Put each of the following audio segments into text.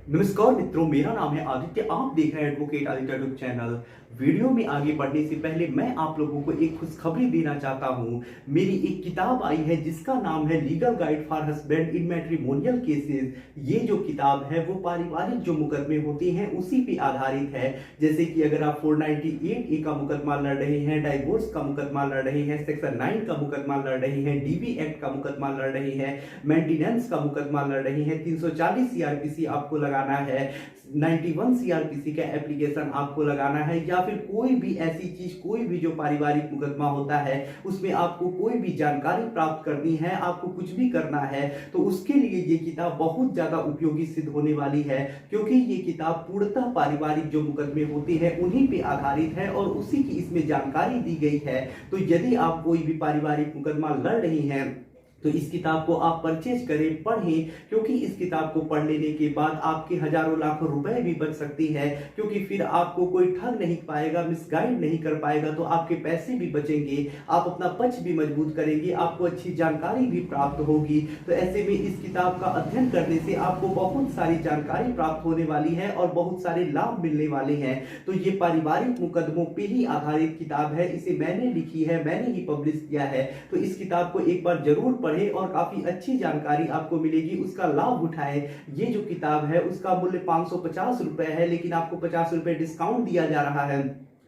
नमस्कार मित्रों, मेरा नाम है आदित्य। आप देख रहे हैं advocate Aditya YouTube channel. Video में आगे बढ़ने से पहले मैं आप लोगों को एक खुशखबरी देना चाहता हूं। मेरी एक किताब आई है जिसका नाम है legal guide for husband in matrimonial cases. ये जो किताब है वो पारिवारिक जो मुकदमे होते हैं उसी पे आधारित है। जैसे कि अगर आप 498A का मुकदमा लड़ रहे हैं, डाइवोर्स का मुकदमा लड़ रहे हैं, सेक्शन 9 का मुकदमा लड़ रहे हैं, डीवी एक्ट का मुकदमा लड़ रहे हैं, मेंटेनेंस का मुकदमा लड़ रहे हैं, 340 सीआरपीसी आपको लगाना है, 91 सीआरपीसी का एप्लीकेशन आपको लगाना है, या फिर कोई भी ऐसी चीज, कोई भी जो पारिवारिक मुकदमा होता है उसमें आपको कोई भी जानकारी प्राप्त करनी है, आपको कुछ भी करना है, तो उसके लिए ये किताब बहुत ज्यादा उपयोगी सिद्ध होने वाली है। क्योंकि ये किताब पूर्णतः पारिवारिक जो मुकदमे होते हैं उन्हीं पे आधारित है और उसी की इसमें जानकारी दी गई है। तो यदि आप कोई भी पारिवारिक मुकदमा लड़ रही हैं तो इस किताब को आप परचेज करें, पढ़ें, क्योंकि इस किताब को पढ़ लेने के बाद आपके हजारों लाखों रुपए भी बच सकती है। क्योंकि फिर आपको कोई ठग नहीं पाएगा, मिसगाइड नहीं कर पाएगा, तो आपके पैसे भी बचेंगे, आप अपना पक्ष भी मजबूत करेंगे, आपको अच्छी जानकारी भी प्राप्त होगी। तो ऐसे में इस किताब का अध्ययन करने से आपको बहुत सारी जानकारी प्राप्त होने वाली है और बहुत सारे लाभ मिलने वाले हैं। तो ये पारिवारिक मुकदमों पे ही आधारित किताब है, इसे मैंने लिखी है, मैंने ही पब्लिश किया है। तो इस किताब को एक बार जरूर पढ़ें और काफी अच्छी जानकारी आपको मिलेगी, उसका लाभ उठाएं। ये जो किताब है उसका मूल्य 550 रुपए है, लेकिन आपको 50 रुपए डिस्काउंट दिया जा रहा है,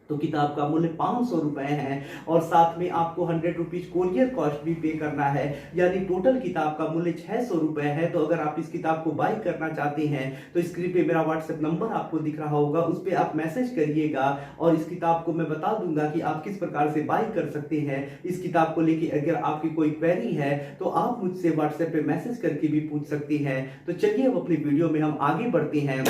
तो किताब का मूल्य 500 रुपए है। और साथ में आपको 100 रुपीज कोरियर कॉस्ट भी पे करना है, यानी टोटल किताब का मूल्य 600 रुपए है। तो अगर आप इस किताब को बाय करना चाहते हैं तो स्क्रीन पे मेरा व्हाट्सएप नंबर आपको दिख रहा होगा, उस पर आप मैसेज करिएगा और इस किताब को मैं बता दूंगा कि आप किस प्रकार से बाय कर सकते हैं। इस किताब को लेके अगर आपकी कोई क्वेरी है तो आप मुझसे व्हाट्सएप पे मैसेज करके भी पूछ सकते हैं। तो चलिए अब अपनी वीडियो में हम आगे बढ़ते हैं।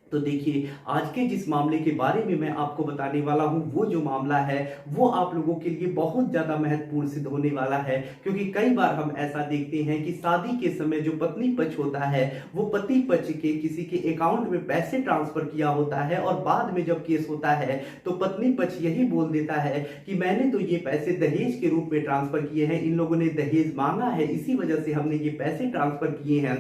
तो देखिए, आज के जिस मामले के बारे में मैं आपको बताने वाला हूं, वो जो मामला है वो आप लोगों के लिए बहुत ज्यादा महत्वपूर्ण सिद्ध होने वाला है। क्योंकि कई बार हम ऐसा देखते हैं कि शादी के समय जो पत्नी पक्ष होता है वो पति पक्ष के किसी के अकाउंट में पैसे ट्रांसफर किया होता है, और बाद में जब केस होता है तो पत्नी पक्ष यही बोल देता है कि मैंने तो ये पैसे दहेज के रूप में ट्रांसफर किए हैं, इन लोगों ने दहेज मांगा है, इसी वजह से हमने ये पैसे ट्रांसफर किए हैं।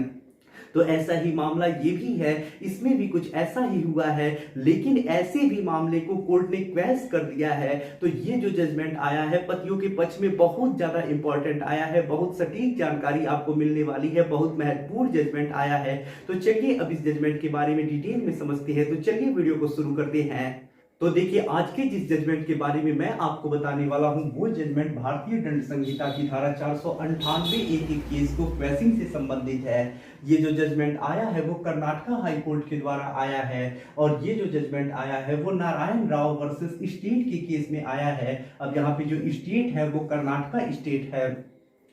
तो ऐसा ही मामला ये भी है, इसमें भी कुछ ऐसा ही हुआ है, लेकिन ऐसे भी मामले को कोर्ट ने क्वैश कर दिया है। तो ये जो जजमेंट आया है पतियों के पक्ष में बहुत ज्यादा इंपॉर्टेंट आया है, बहुत सटीक जानकारी आपको मिलने वाली है, बहुत महत्वपूर्ण जजमेंट आया है। तो चलिए अब इस जजमेंट के बारे में डिटेल में समझते हैं। तो चलिए वीडियो को शुरू करते हैं। तो देखिए, आज के जिस जजमेंट के बारे में मैं आपको बताने वाला हूं वो जजमेंट भारतीय दंड संहिता की धारा 498A के केस को क्वैशिंग से संबंधित है। ये जो जजमेंट आया है वो कर्नाटका हाई कोर्ट के द्वारा आया है, और ये जो जजमेंट आया है वो नारायण राव वर्सेस स्टेट के केस में आया है। अब यहाँ पे जो स्टेट है वो कर्नाटका स्टेट है।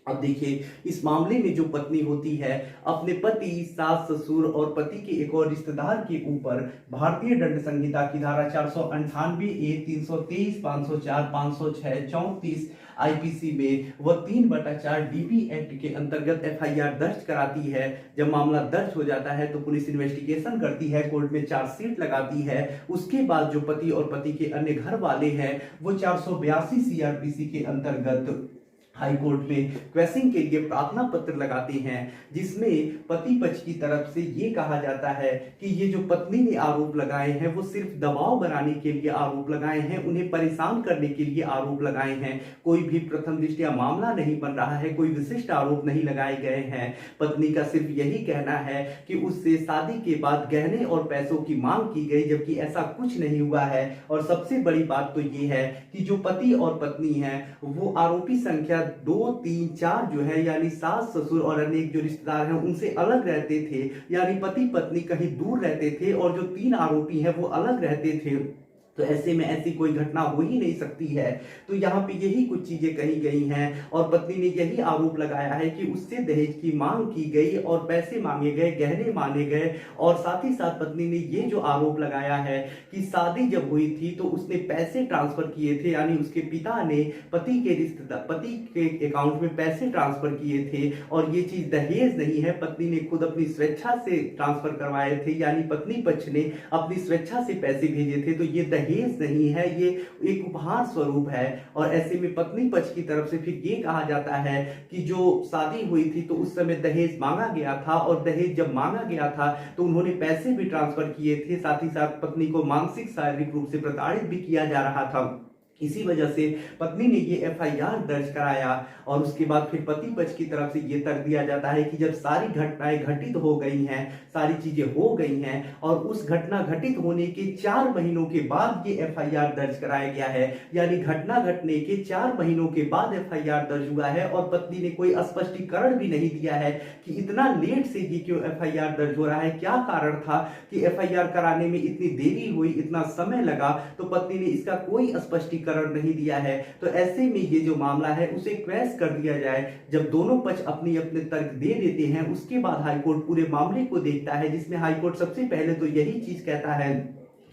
अब देखिए, इस मामले में जो पत्नी होती है अपने पति, सास, ससुर और पति के एक और रिश्तेदार के ऊपर भारतीय दंड संहिता की धारा 498A, 323, 504, 506, 34 आईपीसी में वह 3/4 डीबी एक्ट के अंतर्गत एफआईआर दर्ज कराती है। जब मामला दर्ज हो जाता है तो पुलिस इन्वेस्टिगेशन करती है, कोर्ट में चार्जशीट लगाती है। उसके बाद जो पति और पति के अन्य घर वाले हैं वो 482 सीआरपीसी के अंतर्गत हाई कोर्ट में क्वैशिंग के लिए प्रार्थना पत्र लगाते हैं, जिसमें पति पक्ष की तरफ से ये कहा जाता है कि ये जो पत्नी ने आरोप लगाए हैं वो सिर्फ दबाव बनाने के लिए आरोप लगाए हैं, उन्हें परेशान करने के लिए आरोप लगाए हैं। कोई भी प्रथम दृष्टया मामला नहीं बन रहा है, कोई विशिष्ट आरोप नहीं लगाए गए हैं। पत्नी का सिर्फ यही कहना है कि उससे शादी के बाद गहने और पैसों की मांग की गई, जबकि ऐसा कुछ नहीं हुआ है। और सबसे बड़ी बात तो ये है कि जो पति और पत्नी है वो आरोपी संख्या 2, 3, 4 जो है, यानी सास, ससुर और अन्य जो रिश्तेदार हैं उनसे अलग रहते थे, यानी पति पत्नी कहीं दूर रहते थे, और जो 3 आरोपी हैं वो अलग रहते थे। तो ऐसे में ऐसी कोई घटना हो ही नहीं सकती है। तो यहाँ पे यही कुछ चीजें कही गई हैं, और पत्नी ने यही आरोप लगाया है कि उससे दहेज की मांग की गई और पैसे मांगे गए, गहने मांगे गए। और साथ ही साथ पत्नी ने ये जो आरोप लगाया है कि शादी जब हुई थी तो उसने पैसे ट्रांसफर किए थे, यानी उसके पिता ने पति के रिश्तेदार, पति के अकाउंट में पैसे ट्रांसफर किए थे, और ये चीज दहेज नहीं है, पत्नी ने खुद अपनी स्वेच्छा से ट्रांसफर करवाए थे, यानी पत्नी पक्ष ने अपनी स्वेच्छा से पैसे भेजे थे। तो ये दहेज नहीं है, ये एक उपहार स्वरूप है। और ऐसे में पत्नी पक्ष की तरफ से फिर ये कहा जाता है कि जो शादी हुई थी तो उस समय दहेज मांगा गया था, और दहेज जब मांगा गया था तो उन्होंने पैसे भी ट्रांसफर किए थे, साथ ही साथ पत्नी को मानसिक शारीरिक रूप से प्रताड़ित भी किया जा रहा था। इसी वजह से पत्नी ने ये एफआईआर दर्ज कराया। और उसके बाद फिर पति पक्ष की तरफ से ये तर्क दिया जाता है कि जब सारी घटनाएं घटित हो गई हैं, सारी चीजें हो गई हैं, और उस घटना घटित होने के 4 महीनों के बाद ये एफआईआर दर्ज कराया गया है, यानी घटना घटने के 4 महीनों के बाद एफआईआर दर्ज हुआ है, और पत्नी ने कोई स्पष्टीकरण भी नहीं दिया है कि इतना लेट से ये क्यों एफआईआर दर्ज हो रहा है, क्या कारण था कि एफआईआर कराने में इतनी देरी हुई, इतना समय लगा। तो पत्नी ने इसका कोई स्पष्टीकरण नहीं दिया है। तो ऐसे में ये जो मामला है उसे क्वैश कर दिया जाए। जब दोनों पक्ष अपने अपने तर्क दे देते हैं, उसके बाद हाईकोर्ट पूरे मामले को देखता है, जिसमें हाईकोर्ट सबसे पहले तो यही चीज कहता है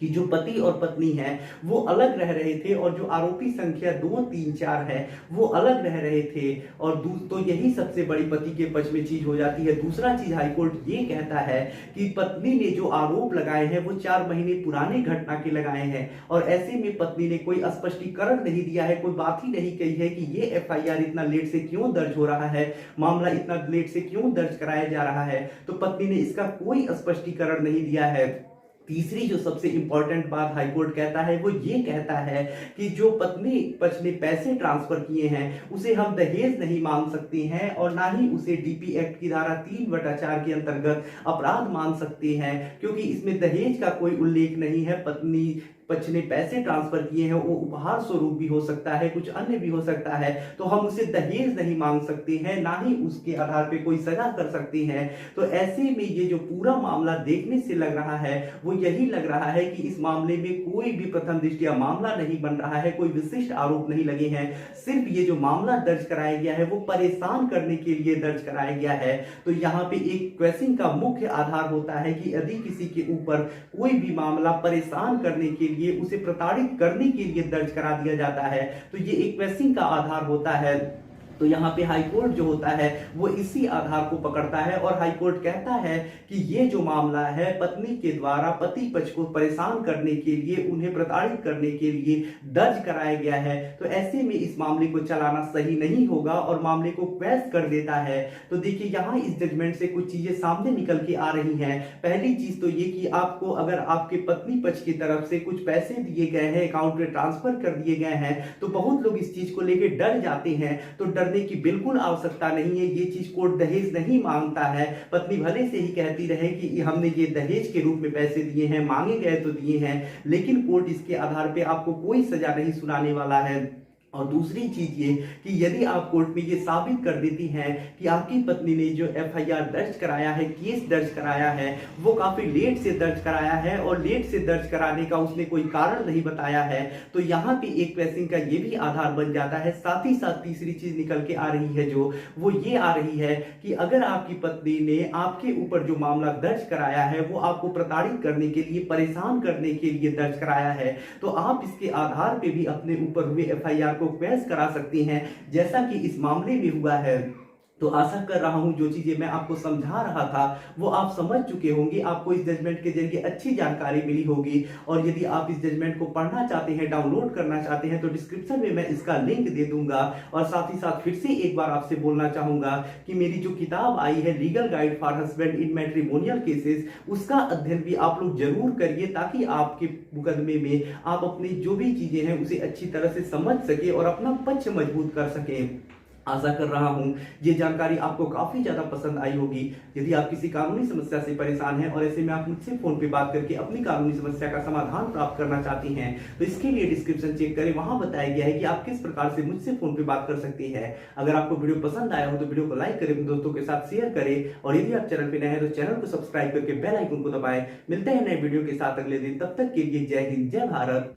कि जो पति और पत्नी हैं वो अलग रह रहे थे, और जो आरोपी संख्या 2, 3, 4 है वो अलग रह रहे थे। और तो यही सबसे बड़ी पति के पक्ष में चीज हो जाती है। दूसरा चीज हाईकोर्ट ये कहता है कि पत्नी ने जो आरोप लगाए हैं वो 4 महीने पुराने घटना के लगाए हैं, और ऐसे में पत्नी ने कोई स्पष्टीकरण नहीं दिया है, कोई बात ही नहीं कही है कि ये एफआईआर इतना लेट से क्यों दर्ज हो रहा है, मामला इतना लेट से क्यों दर्ज कराया जा रहा है। तो पत्नी ने इसका कोई स्पष्टीकरण नहीं दिया है। तीसरी जो सबसे इंपॉर्टेंट बात हाईकोर्ट कहता है वो ये कहता है कि जो पत्नी पक्ष ने पैसे ट्रांसफर किए हैं उसे हम दहेज नहीं मान सकते हैं, और ना ही उसे डीपी एक्ट की धारा 3/4 के अंतर्गत अपराध मान सकते हैं, क्योंकि इसमें दहेज का कोई उल्लेख नहीं है। पत्नी पक्ष ने पैसे ट्रांसफर किए हैं, वो उपहार स्वरूप भी हो सकता है, कुछ अन्य भी हो सकता है, तो हम उसे दहेज नहीं मांग सकते हैं, ना ही उसके आधार पे कोई सजा कर सकते हैं। तो ऐसे में ये जो पूरा मामला देखने से लग रहा है वो यही लग रहा है कि इस मामले में कोई भी प्रथम दृष्टया मामला नहीं बन रहा है, कोई विशिष्ट आरोप नहीं लगे हैं। सिर्फ ये जो मामला दर्ज कराया गया है वो परेशान करने के लिए दर्ज कराया गया है। तो यहाँ पे एक क्वेश्चन का मुख्य आधार होता है कि यदि किसी के ऊपर कोई भी मामला परेशान करने के लिए, उसे प्रताड़ित करने के लिए दर्ज करा दिया जाता है, तो ये एक क्वेश्चन का आधार होता है। तो यहाँ पे हाईकोर्ट जो होता है वो इसी आधार को पकड़ता है, और हाईकोर्ट कहता है कि ये जो मामला है पत्नी के द्वारा पति पक्ष को परेशान करने के लिए, उन्हें प्रताड़ित करने के लिए दर्ज कराया गया है। तो ऐसे में इस मामले को चलाना सही नहीं होगा, और मामले को क्वैश कर देता है। तो देखिए यहाँ इस जजमेंट से कुछ चीजें सामने निकल के आ रही हैं। पहली चीज तो ये कि आपको अगर आपके पत्नी पक्ष की तरफ से कुछ पैसे दिए गए हैं, अकाउंट में ट्रांसफर कर दिए गए हैं, तो बहुत लोग इस चीज को लेकर डर जाते हैं। तो डरने की बिल्कुल आवश्यकता नहीं है। ये चीज कोर्ट दहेज नहीं मांगता है। पत्नी भले से ही कहती रहे कि हमने ये दहेज के रूप में पैसे दिए हैं, मांगे गए तो दिए हैं, लेकिन कोर्ट इसके आधार पे आपको कोई सजा नहीं सुनाने वाला है। और दूसरी चीज ये कि यदि आप कोर्ट में ये साबित कर देती हैं कि आपकी पत्नी ने जो एफआईआर दर्ज कराया है, केस दर्ज कराया है, वो काफी लेट से दर्ज कराया है, और लेट से दर्ज कराने का उसने कोई कारण नहीं बताया है, तो यहाँ पे एक क्वेश्चन का ये भी आधार बन जाता है। साथ ही साथ तीसरी चीज निकल के आ रही है जो वो ये आ रही है कि अगर आपकी पत्नी ने आपके ऊपर जो मामला दर्ज कराया है वो आपको प्रताड़ित करने के लिए, परेशान करने के लिए दर्ज कराया है, तो आप इसके आधार पे भी अपने ऊपर हुए एफआईआर को क्वैश करा सकती हैं, जैसा कि इस मामले में हुआ है। तो आशा कर रहा हूं जो चीजें मैं आपको समझा रहा था वो आप समझ चुके होंगे, आपको इस जजमेंट के जरिए अच्छी जानकारी मिली होगी। और यदि आप इस जजमेंट को पढ़ना चाहते हैं, डाउनलोड करना चाहते हैं, तो डिस्क्रिप्शन में मैं इसका लिंक दे दूंगा। और साथ ही साथ फिर से एक बार आपसे बोलना चाहूंगा कि मेरी जो किताब आई है legal guide for husband in matrimonial cases, उसका अध्ययन भी आप लोग जरूर करिए, ताकि आपके मुकदमे में आप अपनी जो भी चीजें हैं उसे अच्छी तरह से समझ सके और अपना पक्ष मजबूत कर सके। आशा कर रहा हूं ये जानकारी आपको काफी ज्यादा पसंद आई होगी। यदि आप किसी कानूनी समस्या से परेशान हैं और ऐसे में आप मुझसे फोन पे बात करके अपनी कानूनी समस्या का समाधान प्राप्त करना चाहती हैं, तो इसके लिए डिस्क्रिप्शन चेक करें, वहां बताया गया है कि आप किस प्रकार से मुझसे फोन पे बात कर सकती हैं। अगर आपको वीडियो पसंद आया हो तो वीडियो को लाइक करें, अपने दोस्तों के साथ शेयर करें, और यदि आप चैनल पे नए हैं तो चैनल को सब्सक्राइब करके बेल आइकन को दबाएं। मिलते हैं नए वीडियो के साथ अगले दिन, तब तक के लिए जय हिंद, जय भारत।